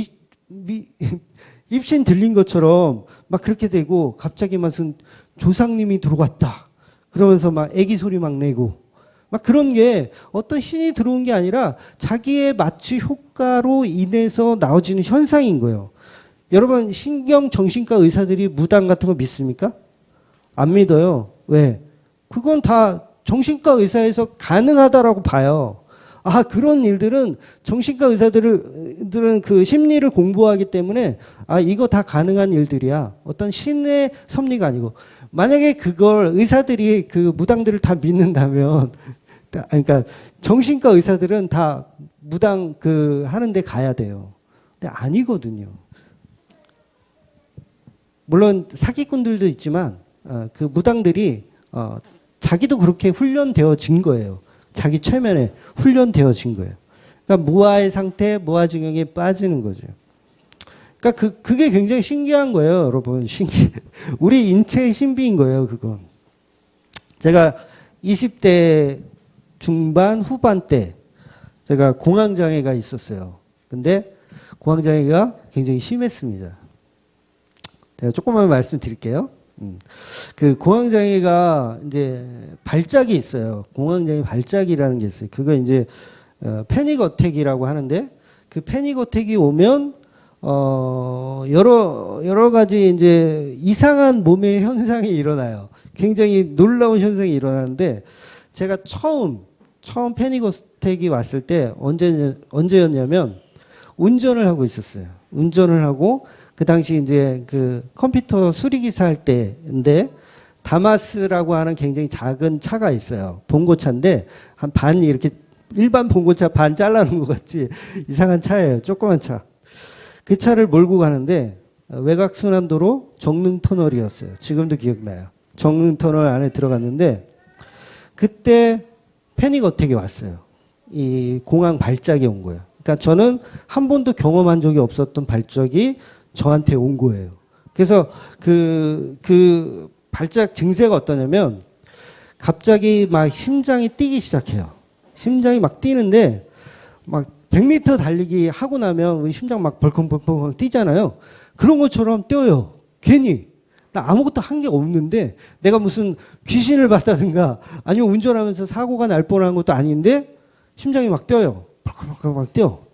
입신 들린 것처럼 막 그렇게 되고 갑자기 무슨 조상님이 들어왔다. 그러면서 막 애기 소리 막 내고 막 그런 게 어떤 신이 들어온 게 아니라 자기의 마취 효과로 인해서 나오지는 현상인 거예요. 여러분 신경정신과 의사들이 무당 같은 거 믿습니까? 안 믿어요. 왜? 그건 다 정신과 의사에서 가능하다라고 봐요. 아, 그런 일들은 정신과 의사들은 그 심리를 공부하기 때문에 아, 이거 다 가능한 일들이야. 어떤 신의 섭리가 아니고. 만약에 그걸 의사들이 그 무당들을 다 믿는다면 그러니까 정신과 의사들은 다 무당 그 하는 데 가야 돼요. 근데 아니거든요. 물론 사기꾼들도 있지만 그 무당들이 자기도 그렇게 훈련되어진 거예요. 자기 최면에 훈련되어진 거예요. 그러니까 무아의 상태, 무아지경에 빠지는 거죠. 그러니까 그게 굉장히 신기한 거예요, 여러분. 우리 인체의 신비인 거예요, 그건. 제가 20대 중반, 후반 때 제가 공황장애가 있었어요. 근데 공황장애가 굉장히 심했습니다. 제가 조금만 말씀드릴게요. 그 공황장애가 이제 발작이 있어요. 공황장애 발작이라는 게 있어요. 그거 이제 패닉 어택이라고 하는데 그 패닉 어택이 오면 여러 가지 이제 이상한 몸의 현상이 일어나요. 굉장히 놀라운 현상이 일어나는데 제가 처음 패닉 어택이 왔을 때 언제였냐면 운전을 하고 있었어요. 운전을 하고 그 당시 이제 그 컴퓨터 수리기사 할 때인데 다마스라고 하는 굉장히 작은 차가 있어요. 봉고차인데 한 반 이렇게 일반 봉고차 반 잘라놓은 것 같지 이상한 차예요. 조그만 차. 그 차를 몰고 가는데 외곽순환도로 정릉터널이었어요. 지금도 기억나요. 정릉터널 안에 들어갔는데 그때 패닉 어택이 왔어요. 이 공황 발작이 온 거예요. 그러니까 저는 한 번도 경험한 적이 없었던 발작이 저한테 온 거예요. 그래서 그 발작 증세가 어떠냐면 갑자기 막 심장이 뛰기 시작해요. 심장이 막 뛰는데 막 100m 달리기 하고 나면 우리 심장 막 벌컹벌컹 뛰잖아요. 그런 것처럼 뛰어요. 괜히. 나 아무것도 한 게 없는데 내가 무슨 귀신을 봤다든가 아니면 운전하면서 사고가 날 뻔한 것도 아닌데 심장이 막 뛰어요. 벌컥벌컥 막 뛰어.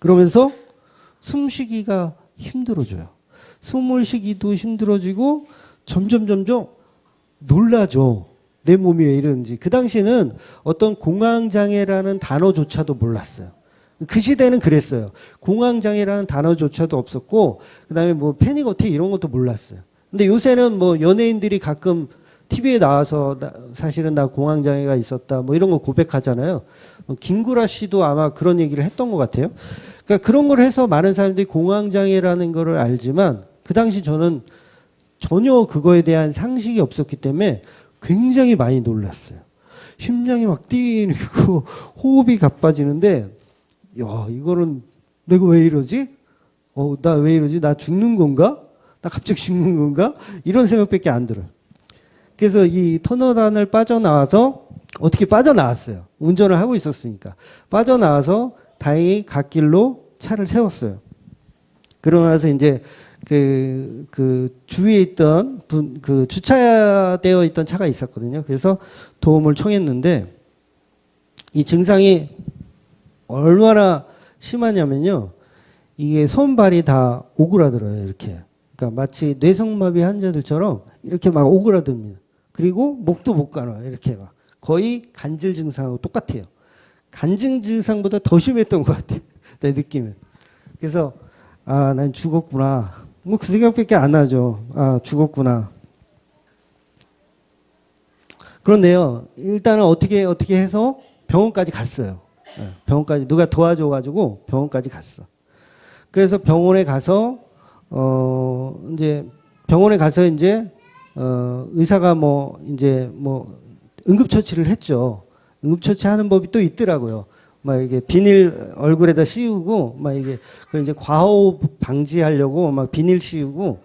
그러면서 숨쉬기가 힘들어져요. 숨을 쉬기도 힘들어지고 점점 놀라죠. 내 몸이 왜 이러는지. 그 당시에는 어떤 공황장애라는 단어조차도 몰랐어요. 그 시대는 그랬어요. 공황장애라는 단어조차도 없었고 그다음에 뭐 패닉 어택 이런 것도 몰랐어요. 근데 요새는 뭐 연예인들이 가끔 TV에 나와서 사실은 나 공황장애가 있었다 뭐 이런 거 고백하잖아요. 김구라 씨도 아마 그런 얘기를 했던 것 같아요. 그러니까 그런 걸 해서 많은 사람들이 공황장애라는 거를 알지만 그 당시 저는 전혀 그거에 대한 상식이 없었기 때문에 굉장히 많이 놀랐어요. 심장이 막 뛰고 호흡이 가빠지는데 야, 이거는 내가 왜 이러지? 나 왜 이러지? 나 죽는 건가? 나 갑자기 죽는 건가? 이런 생각밖에 안 들어요. 그래서 이 터널안을 빠져나와서 어떻게 빠져나왔어요. 운전을 하고 있었으니까. 빠져나와서 다행히 갓길로 차를 세웠어요. 그러고 나서 이제 그 주위에 있던 그 주차되어 있던 차가 있었거든요. 그래서 도움을 청했는데 이 증상이 얼마나 심하냐면요. 이게 손발이 다 오그라들어요. 이렇게. 그러니까 마치 뇌성마비 환자들처럼 이렇게 막 오그라듭니다. 그리고 목도 못 가눠요. 이렇게 막. 거의 간질 증상하고 똑같아요. 간질 증상보다 더 심했던 것 같아요. 내 느낌은. 그래서 아, 난 죽었구나. 뭐 그 생각밖에 안 나죠. 아, 죽었구나. 그런데요. 일단은 어떻게 해서 병원까지 갔어요. 병원까지 누가 도와줘가지고 병원까지 갔어. 그래서 병원에 가서 이제 병원에 가서 이제 의사가 이제 응급처치를 했죠. 응급처치하는 법이 또 있더라고요. 막 이게 비닐 얼굴에다 씌우고 막 이게 그 이제 과호흡 방지하려고 막 비닐 씌우고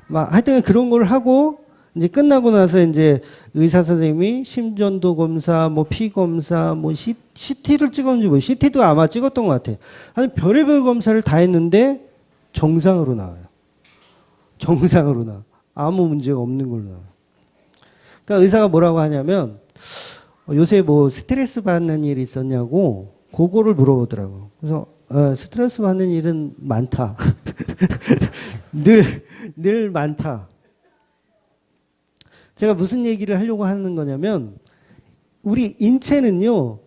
막 하여튼 그런 걸 하고 이제 끝나고 나서 이제 의사 선생님이 심전도 검사, 피 검사, CT를 찍었는지 CT도 아마 찍었던 것 같아요. 아니 별의별 검사를 다 했는데 정상으로 나와요. 정상으로 나와. 아무 문제가 없는 걸로 나와요. 그러니까 의사가 뭐라고 하냐면 요새 스트레스 받는 일이 있었냐고 그거를 물어보더라고. 그래서 스트레스 받는 일은 많다. 늘 많다. 제가 무슨 얘기를 하려고 하는 거냐면 우리 인체는요.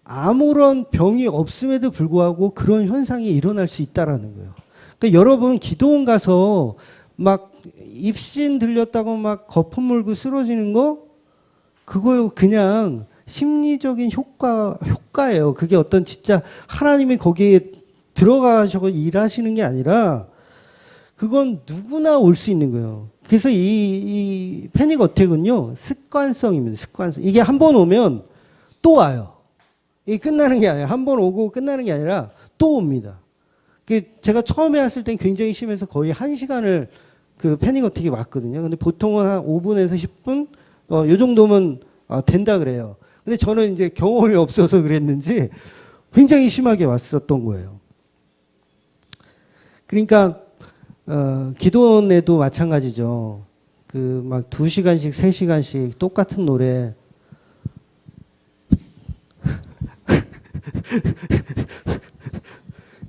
아무런 병이 없음에도 불구하고 그런 현상이 일어날 수 있다라는 거예요. 그러니까 여러분 기도원 가서 막 입신 들렸다고 막 거품 물고 쓰러지는 거 그거 그냥 심리적인 효과예요. 그게 어떤 진짜 하나님이 거기에 들어가셔서 일하시는 게 아니라 그건 누구나 올 수 있는 거예요. 그래서 이 패닉 어택은요, 습관성입니다. 습관성. 이게 한 번 오면 또 와요. 이게 끝나는 게 아니라 한 번 오고 끝나는 게 아니라 또 옵니다. 제가 처음에 왔을 땐 굉장히 심해서 거의 1시간을 그 패닉 어택이 왔거든요. 근데 보통은 한 5분에서 10분? 요 정도면 된다 그래요. 근데 저는 이제 경험이 없어서 그랬는지 굉장히 심하게 왔었던 거예요. 그러니까, 기도원에도 마찬가지죠. 막 2시간씩, 3시간씩 똑같은 노래.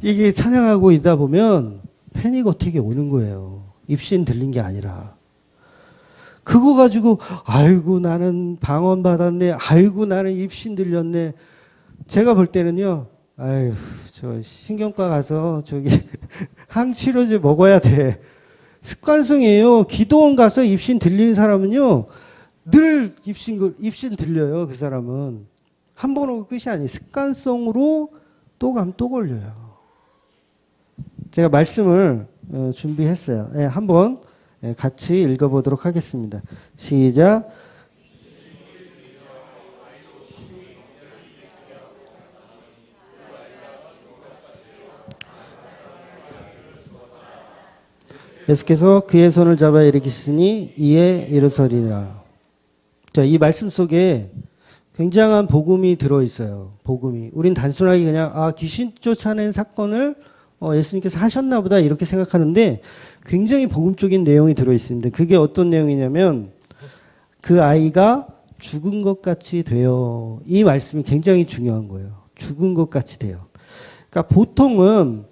이게 찬양하고 있다 보면 패닉 어택이 오는 거예요. 입신 들린 게 아니라. 그거 가지고 아이고 나는 방언 받았네. 아이고 나는 입신 들렸네. 제가 볼 때는요. 아유 저 신경과 가서 저기 항치료제 먹어야 돼. 습관성이에요. 기도원 가서 입신 들리는 사람은요. 늘 입신 들려요. 그 사람은. 한 번 오고 끝이 아니에요. 습관성으로 또 가면 또 걸려요. 제가 말씀을 준비했어요. 네, 한번 같이 읽어보도록 하겠습니다. 시작. 예수께서 그의 손을 잡아 일으키시니 이에 일어서리라. 자, 이 말씀 속에 굉장한 복음이 들어있어요. 복음이. 우린 단순하게 그냥 귀신 쫓아낸 사건을 예수님께서 하셨나 보다 이렇게 생각하는데 굉장히 복음적인 내용이 들어있습니다. 그게 어떤 내용이냐면 그 아이가 죽은 것 같이 돼요. 이 말씀이 굉장히 중요한 거예요. 죽은 것 같이 돼요. 그러니까 보통은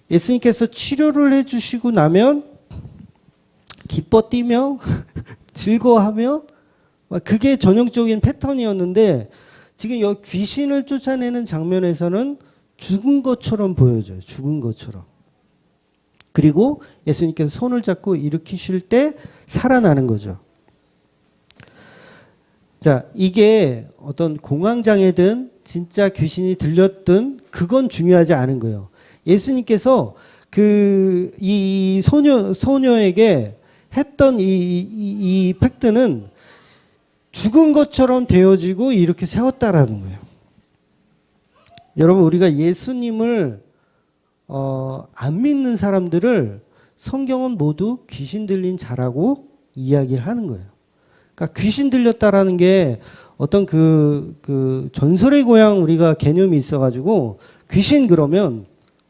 예수님께서 치료를 해주시고 나면 기뻐 뛰며 즐거워하며 그게 전형적인 패턴이었는데 지금 여기 귀신을 쫓아내는 장면에서는 죽은 것처럼 보여져요. 죽은 것처럼. 그리고 예수님께서 손을 잡고 일으키실 때 살아나는 거죠. 자, 이게 어떤 공황장애든 진짜 귀신이 들렸든 그건 중요하지 않은 거예요. 예수님께서 이 소녀에게 했던 이 팩트는 죽은 것처럼 되어지고 이렇게 세웠다라는 거예요. 여러분, 우리가 예수님을 안 믿는 사람들을 성경은 모두 귀신 들린 자라고 이야기를 하는 거예요. 그러니까 귀신 들렸다라는 게 어떤 그 전설의 고향 우리가 개념이 있어가지고 귀신 그러면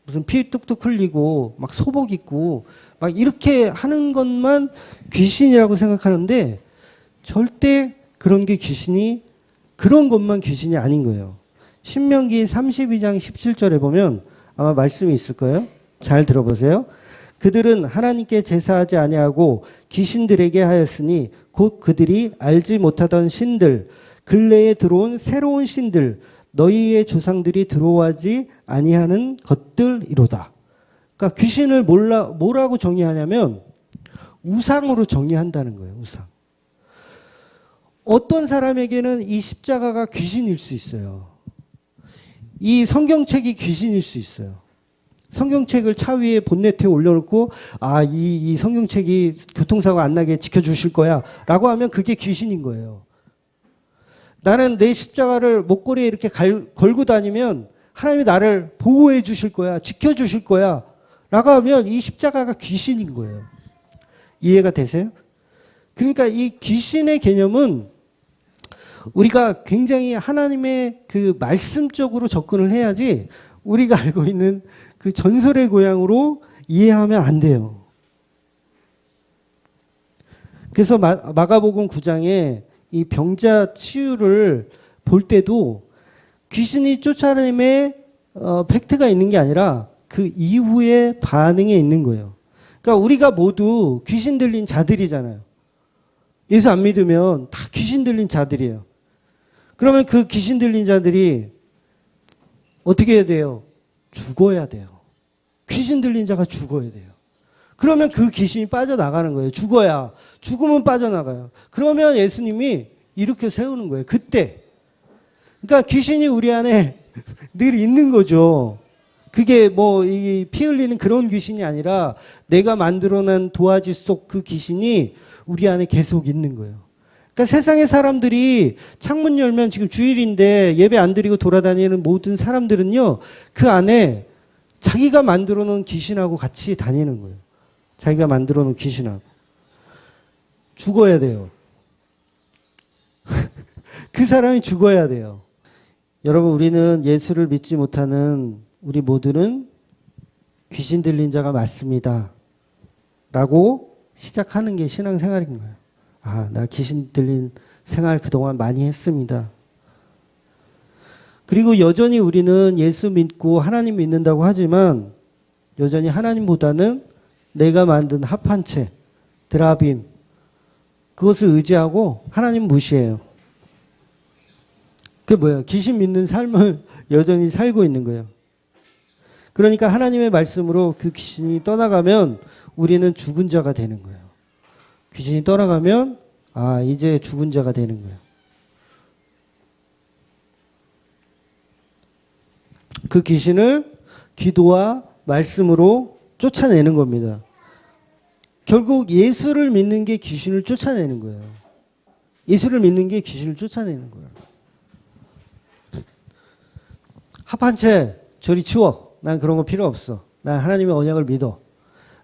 무슨 피 뚝뚝 흘리고 막 소복 입고 막 이렇게 하는 것만 귀신이라고 생각하는데 절대 그런 게 그런 것만 귀신이 아닌 거예요. 신명기 32장 17절에 보면 아마 말씀이 있을 거예요. 잘 들어보세요. 그들은 하나님께 제사하지 아니하고 귀신들에게 하였으니 곧 그들이 알지 못하던 신들 근래에 들어온 새로운 신들 너희의 조상들이 들어오지 아니하는 것들이로다. 그러니까 귀신을 뭐라고 정의하냐면 우상으로 정의한다는 거예요. 우상. 어떤 사람에게는 이 십자가가 귀신일 수 있어요. 이 성경책이 귀신일 수 있어요. 성경책을 차 위에 본네트에 올려놓고 이 성경책이 교통사고 안 나게 지켜주실 거야 라고 하면 그게 귀신인 거예요. 나는 내 십자가를 목걸이에 이렇게 걸고 다니면 하나님이 나를 보호해 주실 거야, 지켜주실 거야 라고 하면 이 십자가가 귀신인 거예요. 이해가 되세요? 그러니까 이 귀신의 개념은 우리가 굉장히 하나님의 그 말씀적으로 접근을 해야지 우리가 알고 있는 그 전설의 고향으로 이해하면 안 돼요. 그래서 마가복음 9장에 이 병자 치유를 볼 때도 귀신이 쫓아냄의 팩트가 있는 게 아니라 그 이후의 반응에 있는 거예요. 그러니까 우리가 모두 귀신 들린 자들이잖아요. 예수 안 믿으면 다 귀신 들린 자들이에요. 그러면 그 귀신 들린 자들이 어떻게 해야 돼요? 죽어야 돼요. 귀신 들린 자가 죽어야 돼요. 그러면 그 귀신이 빠져나가는 거예요. 죽으면 빠져나가요. 그러면 예수님이 이렇게 세우는 거예요. 그때. 그러니까 귀신이 우리 안에 늘 있는 거죠. 그게 피 흘리는 그런 귀신이 아니라 내가 만들어낸 도화지 속 그 귀신이 우리 안에 계속 있는 거예요. 그러니까 세상의 사람들이 창문 열면 지금 주일인데 예배 안 드리고 돌아다니는 모든 사람들은요, 그 안에 자기가 만들어 놓은 귀신하고 같이 다니는 거예요. 자기가 만들어 놓은 귀신하고. 죽어야 돼요. 그 사람이 죽어야 돼요. 여러분, 우리는 예수를 믿지 못하는 우리 모두는 귀신 들린 자가 맞습니다. 라고 시작하는 게 신앙생활인 거예요. 나 귀신 들린 생활 그동안 많이 했습니다. 그리고 여전히 우리는 예수 믿고 하나님 믿는다고 하지만 여전히 하나님보다는 내가 만든 합한체, 드라빔, 그것을 의지하고 하나님 무시해요. 그게 뭐예요? 귀신 믿는 삶을 여전히 살고 있는 거예요. 그러니까 하나님의 말씀으로 그 귀신이 떠나가면 우리는 죽은 자가 되는 거예요. 귀신이 떠나가면 이제 죽은 자가 되는 거예요. 그 귀신을 기도와 말씀으로 쫓아내는 겁니다. 결국 예수를 믿는 게 귀신을 쫓아내는 거예요. 예수를 믿는 게 귀신을 쫓아내는 거예요. 합한 채 저리 치워. 난 그런 거 필요 없어. 난 하나님의 언약을 믿어.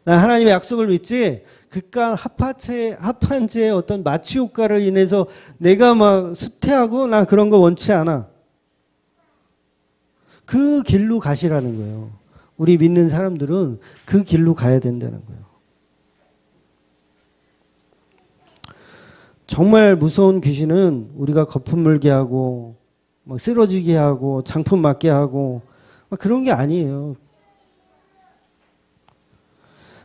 난 하나님의 약속을 믿지 그깟 합한 채의 어떤 마취 효과를 인해서 내가 막 수태하고 난 그런 거 원치 않아. 그 길로 가시라는 거예요. 우리 믿는 사람들은 그 길로 가야 된다는 거예요. 정말 무서운 귀신은 우리가 거품 물게 하고 막 쓰러지게 하고 장품 맞게 하고 막 그런 게 아니에요.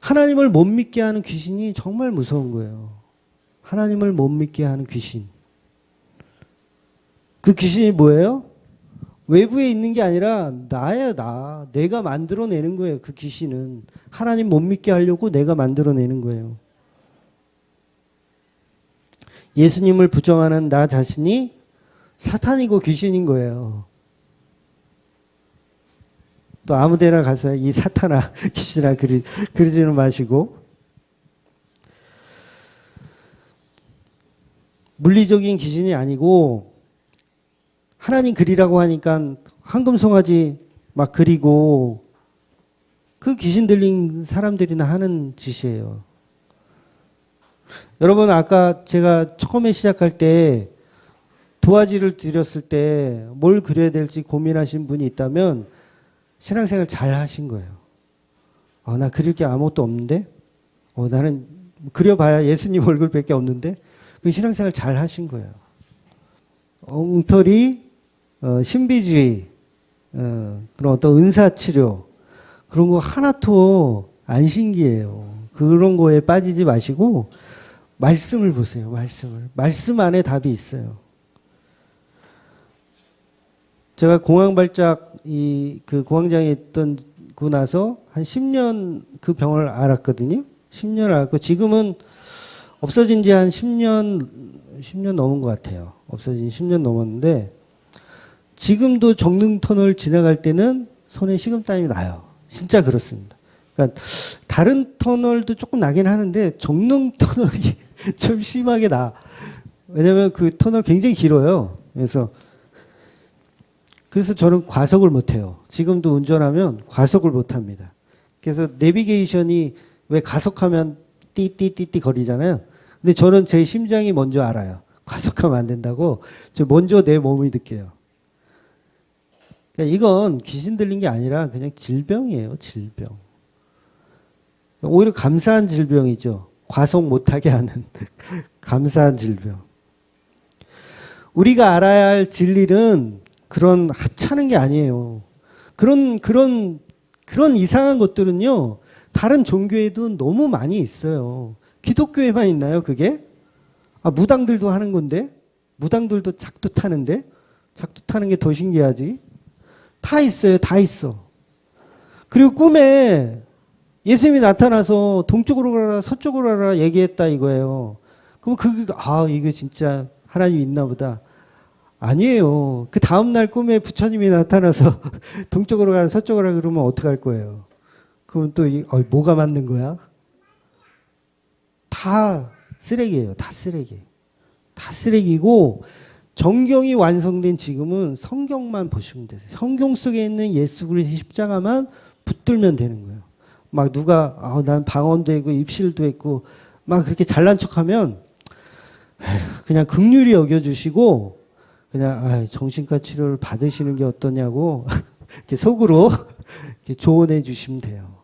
하나님을 못 믿게 하는 귀신이 정말 무서운 거예요. 하나님을 못 믿게 하는 귀신. 그 귀신이 뭐예요? 외부에 있는 게 아니라 나야 나. 내가 만들어내는 거예요. 그 귀신은. 하나님 못 믿게 하려고 내가 만들어내는 거예요. 예수님을 부정하는 나 자신이 사탄이고 귀신인 거예요. 또 아무데나 가서 이 사탄아 귀신아 그러지는 마시고, 물리적인 귀신이 아니고 하나님 그리라고 하니까 황금송아지 막 그리고 그 귀신 들린 사람들이나 하는 짓이에요. 여러분, 아까 제가 처음에 시작할 때 도화지를 드렸을 때 뭘 그려야 될지 고민하신 분이 있다면 신앙생활 잘 하신 거예요. 나 그릴 게 아무것도 없는데? 나는 그려봐야 예수님 얼굴밖에 없는데? 그 신앙생활 잘 하신 거예요. 엉터리, 신비주의, 그런 어떤 은사치료, 그런 거 하나도 안 신기해요. 그런 거에 빠지지 마시고 말씀을 보세요. 말씀을. 말씀 안에 답이 있어요. 제가 공황발작 그 공황장애 있던고 나서 한 10년 그 병을 앓았거든요. 10년 앓고 지금은 없어진 지 한 10년 넘은 것 같아요. 없어진 10년 넘었는데 지금도 정릉 터널 지나갈 때는 손에 식은땀이 나요. 진짜 그렇습니다. 그러니까 다른 터널도 조금 나긴 하는데 정릉 터널이 좀 심하게 나. 왜냐면 그 터널 굉장히 길어요. 그래서 저는 과속을 못해요. 지금도 운전하면 과속을 못합니다. 그래서 내비게이션이 왜 가속하면 띠띠띠띠 거리잖아요. 근데 저는 제 심장이 먼저 알아요. 과속하면 안 된다고. 저 먼저 내 몸이 느껴요. 그러니까 이건 귀신 들린 게 아니라 그냥 질병이에요. 질병. 오히려 감사한 질병이죠. 과속 못하게 하는 감사한 질병. 우리가 알아야 할 진리는 그런 하찮은 게 아니에요. 그런 이상한 것들은요, 다른 종교에도 너무 많이 있어요. 기독교에만 있나요, 그게? 무당들도 하는 건데? 무당들도 작두 타는데? 작두 타는 게 더 신기하지? 다 있어요, 다 있어. 그리고 꿈에 예수님이 나타나서 동쪽으로 가라, 서쪽으로 가라 얘기했다 이거예요. 그럼 이게 진짜 하나님 있나 보다. 아니에요. 그 다음날 꿈에 부처님이 나타나서 동쪽으로 가라, 서쪽으로 가라 그러면 어떡할 거예요? 그럼 또 뭐가 맞는 거야? 다 쓰레기예요. 다 쓰레기. 다 쓰레기고 정경이 완성된 지금은 성경만 보시면 돼요. 성경 속에 있는 예수 그리스도의 십자가만 붙들면 되는 거예요. 막 누가 난 방언도 했고 입실도 했고 막 그렇게 잘난 척하면 그냥 긍휼히 여겨주시고 그냥 정신과 치료를 받으시는 게 어떠냐고 이렇게 속으로 이렇게 조언해 주시면 돼요.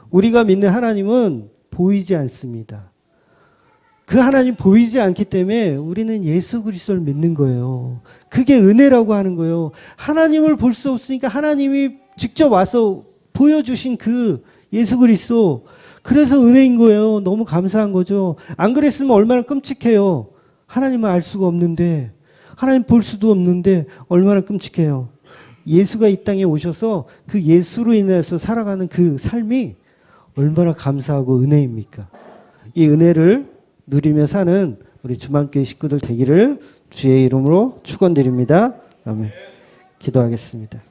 우리가 믿는 하나님은 보이지 않습니다. 그 하나님 보이지 않기 때문에 우리는 예수 그리스도를 믿는 거예요. 그게 은혜라고 하는 거예요. 하나님을 볼 수 없으니까 하나님이 직접 와서 보여주신 그 예수 그리스도, 그래서 은혜인 거예요. 너무 감사한 거죠. 안 그랬으면 얼마나 끔찍해요. 하나님을 알 수가 없는데, 하나님 볼 수도 없는데 얼마나 끔찍해요. 예수가 이 땅에 오셔서 그 예수로 인해서 살아가는 그 삶이 얼마나 감사하고 은혜입니까? 이 은혜를 누리며 사는 우리 주만교회 식구들 되기를 주의 이름으로 축원드립니다. 아멘. 기도하겠습니다.